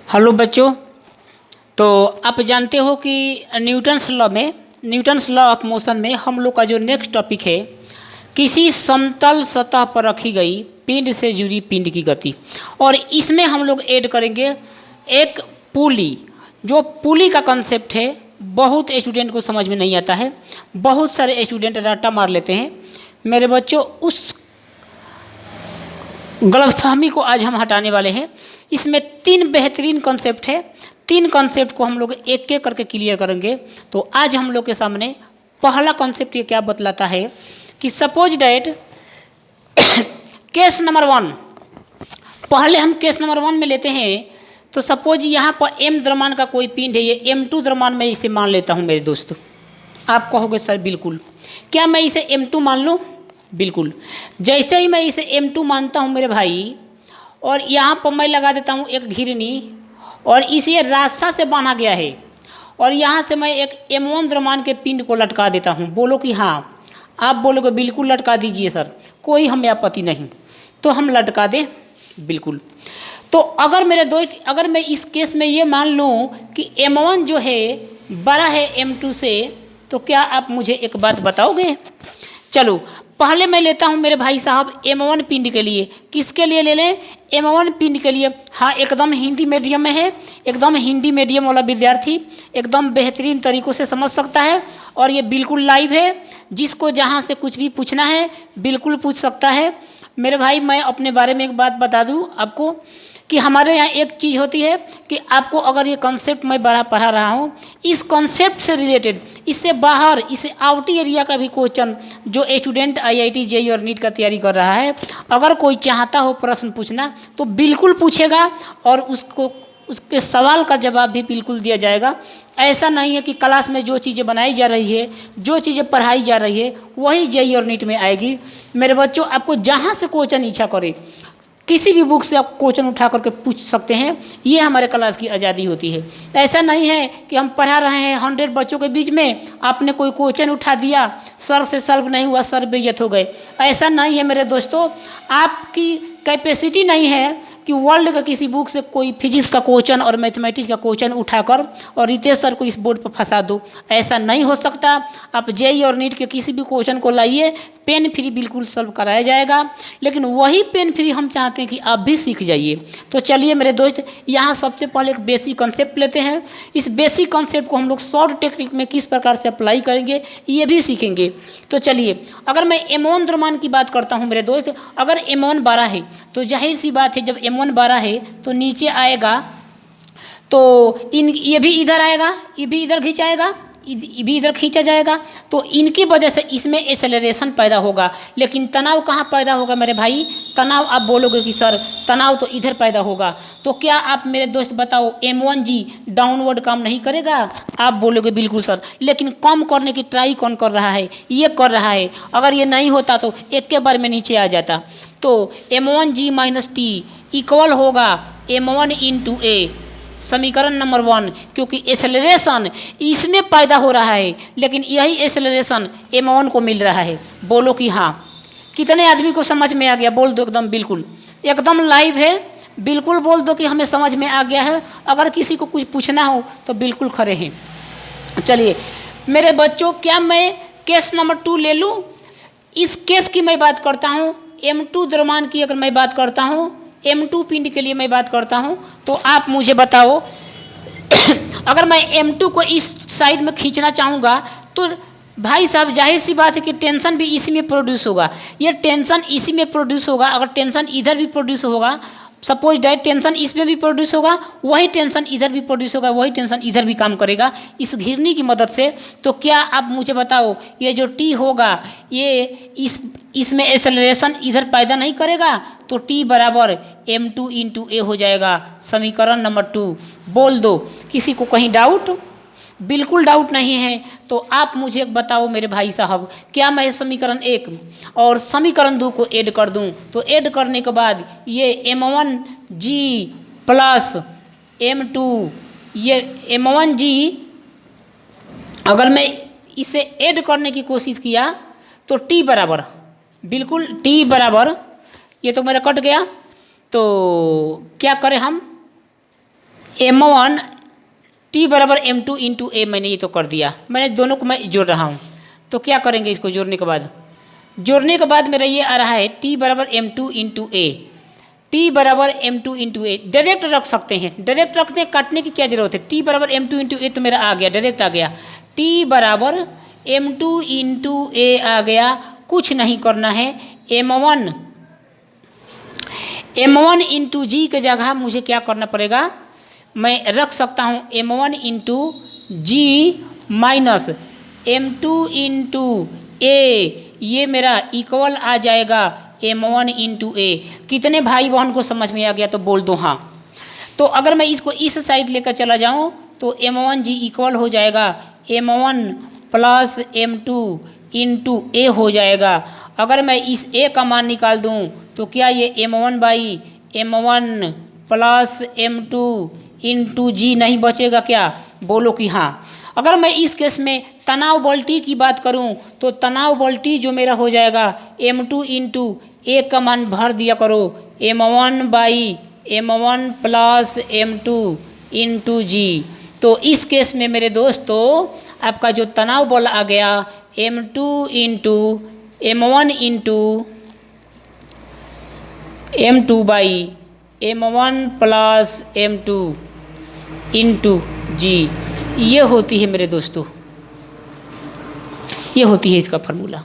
Hello बच्चों। तो आप जानते हो कि न्यूटन्स लॉ ऑफ मोशन में हम लोग का जो नेक्स्ट टॉपिक है, किसी समतल सतह पर रखी गई पिंड से जुड़ी पिंड की गति। और इसमें हम लोग ऐड करेंगे एक पुली। जो पुली का कंसेप्ट है बहुत स्टूडेंट को समझ में नहीं आता है, बहुत सारे स्टूडेंट रट्टा मार लेते हैं। मेरे बच्चों, उस गलतफहमी को आज हम हटाने वाले हैं। इसमें 3 बेहतरीन कॉन्सेप्ट है, 3 कॉन्सेप्ट को हम लोग एक एक करके क्लियर करेंगे। तो आज हम लोग के सामने पहला कॉन्सेप्ट ये क्या बतलाता है कि सपोज डैट केस नंबर 1, पहले हम केस नंबर 1 में लेते हैं। तो सपोज यहाँ पर m द्रव्यमान का कोई पिंड है, ये m2 द्रव्यमान मैं इसे मान लेता हूँ। मेरे दोस्तों, आप कहोगे सर बिल्कुल, क्या मैं इसे m2 मान लूँ? बिल्कुल। जैसे ही मैं इसे m2 मानता हूँ मेरे भाई, और यहाँ पर मैं लगा देता हूँ एक घिरनी, और इसे रास्ता से बांधा गया है, और यहाँ से मैं एक m1 द्रव्यमान के पिंड को लटका देता हूँ। बोलो कि हाँ। आप बोलोगे बिल्कुल लटका दीजिए सर, कोई हमें आपत्ति नहीं। तो हम लटका दें, बिल्कुल। तो अगर मेरे दोस्त, अगर मैं इस केस में ये मान लूँ कि m1 जो है बड़ा है m2 से, तो क्या आप मुझे एक बात बताओगे? चलो पहले मैं लेता हूँ मेरे भाई साहब m1 पिंड के लिए। किसके लिए ले लें? m1 पिंड के लिए। हाँ, एकदम हिंदी मीडियम में है, एकदम हिंदी मीडियम वाला विद्यार्थी एकदम बेहतरीन तरीक़ों से समझ सकता है। और ये बिल्कुल लाइव है, जिसको जहाँ से कुछ भी पूछना है बिल्कुल पूछ सकता है। मेरे भाई, मैं अपने बारे में एक बात बता दूँ आपको कि हमारे यहाँ एक चीज़ होती है कि आपको अगर ये कॉन्सेप्ट मैं पढ़ा रहा हूँ, इस कॉन्सेप्ट से रिलेटेड, इससे बाहर, इससे आउटी एरिया का भी क्वेश्चन जो स्टूडेंट आईआईटी जेईई और नीट का तैयारी कर रहा है, अगर कोई चाहता हो प्रश्न पूछना तो बिल्कुल पूछेगा, और उसके सवाल का जवाब भी बिल्कुल दिया जाएगा। ऐसा नहीं है कि क्लास में जो चीज़ें बनाई जा रही है, जो चीज़ें पढ़ाई जा रही है, वही जेईई और नीट में आएगी। मेरे बच्चों, आपको जहाँ से क्वेश्चन इच्छा करे, किसी भी बुक से आप क्वेश्चन उठा करके पूछ सकते हैं। ये हमारे क्लास की आज़ादी होती है। ऐसा नहीं है कि हम पढ़ा रहे हैं 100 बच्चों के बीच में, आपने कोई क्वेश्चन उठा दिया, सर से सॉल्व नहीं हुआ, सर बेइज्जत हो गए। ऐसा नहीं है मेरे दोस्तों। आपकी कैपेसिटी नहीं है कि वर्ल्ड का किसी बुक से कोई फिजिक्स का क्वेश्चन और मैथमेटिक्स का क्वेश्चन उठाकर और रितेश सर को इस बोर्ड पर फंसा दो। ऐसा नहीं हो सकता। आप जेईई और नीट के किसी भी क्वेश्चन को लाइए, पेन फ्री बिल्कुल सॉल्व कराया जाएगा। लेकिन वही पेन फ्री हम चाहते हैं कि आप भी सीख जाइए। तो चलिए मेरे दोस्त, यहाँ सबसे पहले एक बेसिक कॉन्सेप्ट लेते हैं। इस बेसिक कॉन्सेप्ट को हम लोग शॉर्ट टेक्निक में किस प्रकार से अप्लाई करेंगे ये भी सीखेंगे। तो चलिए, अगर मैं m1 द्रव्यमान की बात करता हूँ मेरे दोस्त, अगर m1 12 है तो जाहिर सी बात है, जब m1 12 है तो नीचे आएगा, तो ये भी इधर आएगा, ये भी इधर खींचाएगा, ये भी इधर खींचा जाएगा। तो इनकी वजह से इसमें एक्सेलरेशन पैदा होगा। लेकिन तनाव कहाँ पैदा होगा मेरे भाई? तनाव, आप बोलोगे कि सर तनाव तो इधर पैदा होगा। तो क्या आप मेरे दोस्त बताओ, m1g डाउनवर्ड काम नहीं करेगा? आप बोलोगे बिल्कुल सर। लेकिन कम करने की ट्राई कौन कर रहा है? ये कर रहा है। अगर ये नहीं होता तो एक के बार में नीचे आ जाता। तो m1g - t इक्वल होगा m1 × a, समीकरण नंबर 1। क्योंकि एक्सेलरेशन इसमें पैदा हो रहा है, लेकिन यही एक्सेलरेशन m1 को मिल रहा है। बोलो कि हाँ। कितने आदमी को समझ में आ गया? बोल दो एकदम, बिल्कुल एकदम लाइव है, बिल्कुल बोल दो कि हमें समझ में आ गया है। अगर किसी को कुछ पूछना हो तो बिल्कुल खड़े हैं। चलिए मेरे बच्चों, क्या मैं केस नंबर 2 ले लूँ? इस केस की मैं बात करता हूँ, m2 द्रव्यमान की अगर मैं बात करता हूँ, m2 पिंड के लिए मैं बात करता हूँ, तो आप मुझे बताओ अगर मैं m2 को इस साइड में खींचना चाहूँगा तो भाई साहब जाहिर सी बात है कि टेंशन भी इसी में प्रोड्यूस होगा। ये टेंशन इसी में प्रोड्यूस होगा। अगर टेंशन इधर भी प्रोड्यूस होगा, सपोज डैट टेंशन इसमें भी प्रोड्यूस होगा, वही टेंशन इधर भी प्रोड्यूस होगा, वही टेंशन इधर भी काम करेगा इस घिरनी की मदद से। तो क्या आप मुझे बताओ, ये जो टी होगा ये इसमें एक्सेलरेशन इधर पैदा नहीं करेगा? तो टी बराबर m2 × a हो जाएगा, समीकरण नंबर 2। बोल दो, किसी को कहीं डाउट? बिल्कुल डाउट नहीं है। तो आप मुझे बताओ मेरे भाई साहब, क्या मैं समीकरण 1 और समीकरण 2 को ऐड कर दूं? तो ऐड करने के बाद ये m1g प्लस m2, ये m1g अगर मैं इसे ऐड करने की कोशिश किया तो t बराबर, बिल्कुल t बराबर, ये तो मेरा कट गया। तो क्या करें हम, M1 T बराबर M2 इंटू ए, मैंने ये तो कर दिया, मैंने दोनों को मैं जोड़ रहा हूँ। तो क्या करेंगे इसको जोड़ने के बाद? जोड़ने के बाद मेरा ये आ रहा है T बराबर M2 इंटू ए, T बराबर M2 इंटू ए। डायरेक्ट रख सकते हैं, डायरेक्ट रखते हैं, काटने की क्या जरूरत है। T बराबर M2 इंटू ए तो मेरा आ गया, डायरेक्ट आ गया। T बराबर M2 इंटू ए आ गया, कुछ नहीं करना है। M1 इंटू जी के जगह मुझे क्या करना पड़ेगा, मैं रख सकता हूँ M1 इंटू जी माइनस M2 इंटू ए, ये मेरा इक्वल आ जाएगा M1 इंटू ए। कितने भाई बहन को समझ में आ गया तो बोल दो हाँ। तो अगर मैं इसको इस साइड लेकर चला जाऊँ तो M1 जी इक्वल हो जाएगा M1 प्लस M2 इंटू ए हो जाएगा। अगर मैं इस ए का मान निकाल दूँ तो क्या ये M1 by M1 plus M2 into जी नहीं बचेगा क्या? बोलो कि हाँ। अगर मैं इस केस में तनाव बल T की बात करूं तो तनाव बल T जो मेरा हो जाएगा M2 इंटू ए का मान भर दिया करो M1 by M1 plus M2 into जी। तो इस केस में मेरे दोस्तों आपका जो तनाव बल आ गया M2 into M1 into M2 by M1 plus M2 into g, ये होती है मेरे दोस्तों, ये होती है इसका फार्मूला।